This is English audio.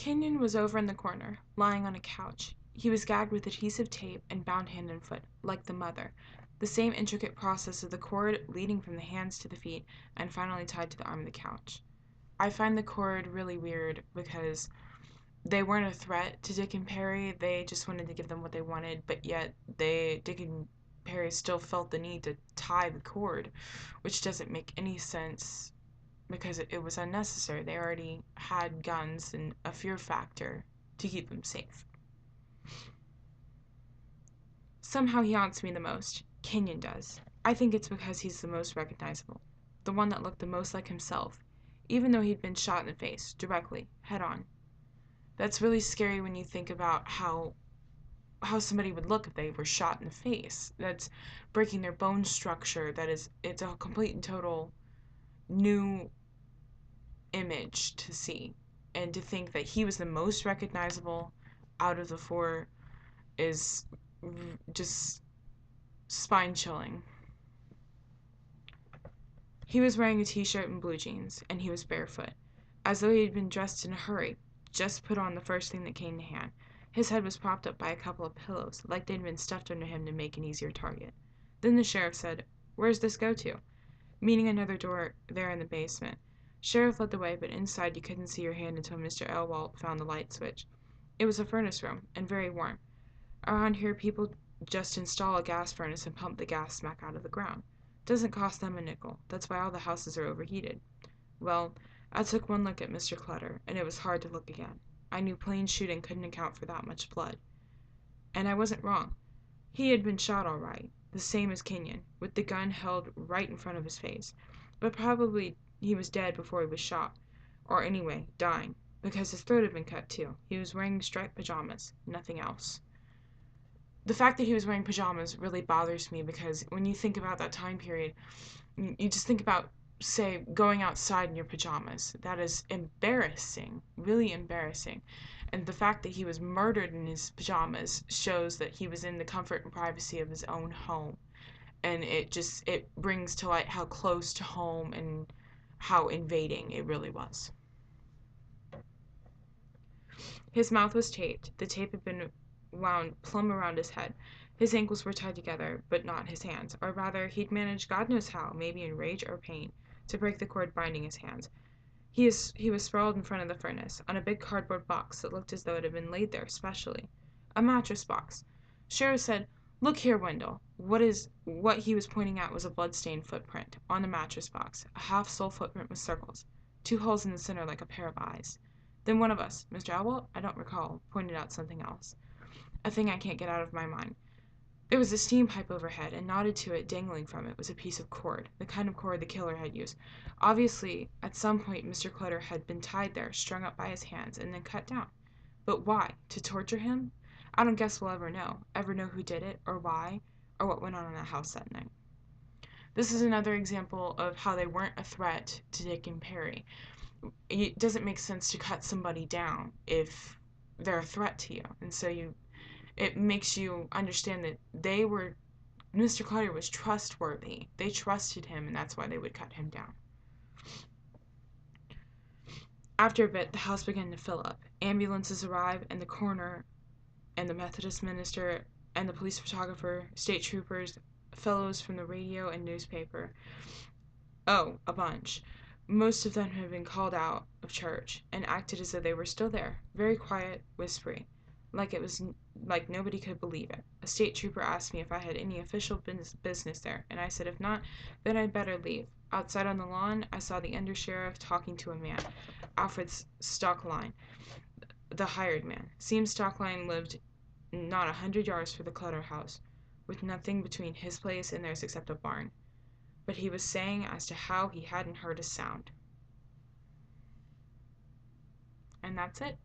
Kenyon was over in the corner, lying on a couch. He was gagged with adhesive tape and bound hand and foot, like the mother. The same intricate process of the cord leading from the hands to the feet and finally tied to the arm of the couch. I find the cord really weird because they weren't a threat to Dick and Perry. They just wanted to give them what they wanted, but yet Dick and Perry still felt the need to tie the cord, which doesn't make any sense because it was unnecessary. They already had guns and a fear factor to keep them safe. Somehow he haunts me the most. Kenyon does. I think it's because he's the most recognizable, the one that looked the most like himself, even though he'd been shot in the face, directly, head on. That's really scary when you think about how somebody would look if they were shot in the face. That's breaking their bone structure. It's a complete and total new image to see. And to think that he was the most recognizable out of the four is just spine chilling. He was wearing a t-shirt and blue jeans, and he was barefoot, as though he had been dressed in a hurry, just put on the first thing that came to hand. His head was propped up by a couple of pillows, like they'd been stuffed under him to make an easier target. Then the sheriff said, "Where's this go to?" Meaning another door there in the basement. Sheriff led the way, but inside you couldn't see your hand until Mr. Elwalt found the light switch. It was a furnace room, and very warm. Around here, people just install a gas furnace and pump the gas smack out of the ground. Doesn't cost them a nickel. That's why all the houses are overheated. Well, I took one look at Mr. Clutter, and it was hard to look again. I knew plain shooting couldn't account for that much blood. And I wasn't wrong. He had been shot all right, the same as Kenyon, with the gun held right in front of his face. But probably he was dead before he was shot. Or anyway, dying, because his throat had been cut too. He was wearing striped pajamas, nothing else. The fact that he was wearing pajamas really bothers me because when you think about that time period, you just think about, say, going outside in your pajamas. That is embarrassing, really embarrassing. And the fact that he was murdered in his pajamas shows that he was in the comfort and privacy of his own home. And it brings to light how close to home and how invading it really was. His mouth was taped. The tape had been wound plumb around his head. His ankles were tied together, but not his hands. Or rather, he'd managed, God knows how, maybe in rage or pain, to break the cord binding his hands. He was sprawled in front of the furnace, on a big cardboard box that looked as though it had been laid there specially. A mattress box. Sheriff said, "Look here, Wendell." What he was pointing at was a blood-stained footprint, on the mattress box, a half-sole footprint with circles, 2 holes in the center like a pair of eyes. Then one of us, Mr. Elwalt, I don't recall, pointed out something else. A thing I can't get out of my mind. There was a steam pipe overhead, and knotted to it, dangling from it, was a piece of cord, the kind of cord the killer had used. Obviously, at some point Mr. Clutter had been tied there, strung up by his hands, and then cut down. But why? To torture him? I don't guess we'll ever know who did it, or why, or what went on in that house that night. This is another example of how they weren't a threat to Dick and Perry. It doesn't make sense to cut somebody down if they're a threat to you, and so it makes you understand that Mr. Clutter was trustworthy. They trusted him, and that's why they would cut him down. After a bit, the house began to fill up. Ambulances arrived, and the coroner, and the Methodist minister, and the police photographer, state troopers, fellows from the radio and newspaper. Oh, a bunch. Most of them had been called out of church, and acted as though they were still there, very quiet, whispery. Like nobody could believe it. A state trooper asked me if I had any official business there, and I said if not, then I'd better leave. Outside on the lawn, I saw the undersheriff talking to a man, Alfred Stockline, the hired man. Seems Stockline lived not 100 yards from the Clutter house, with nothing between his place and theirs except a barn. But he was saying as to how he hadn't heard a sound. And that's it.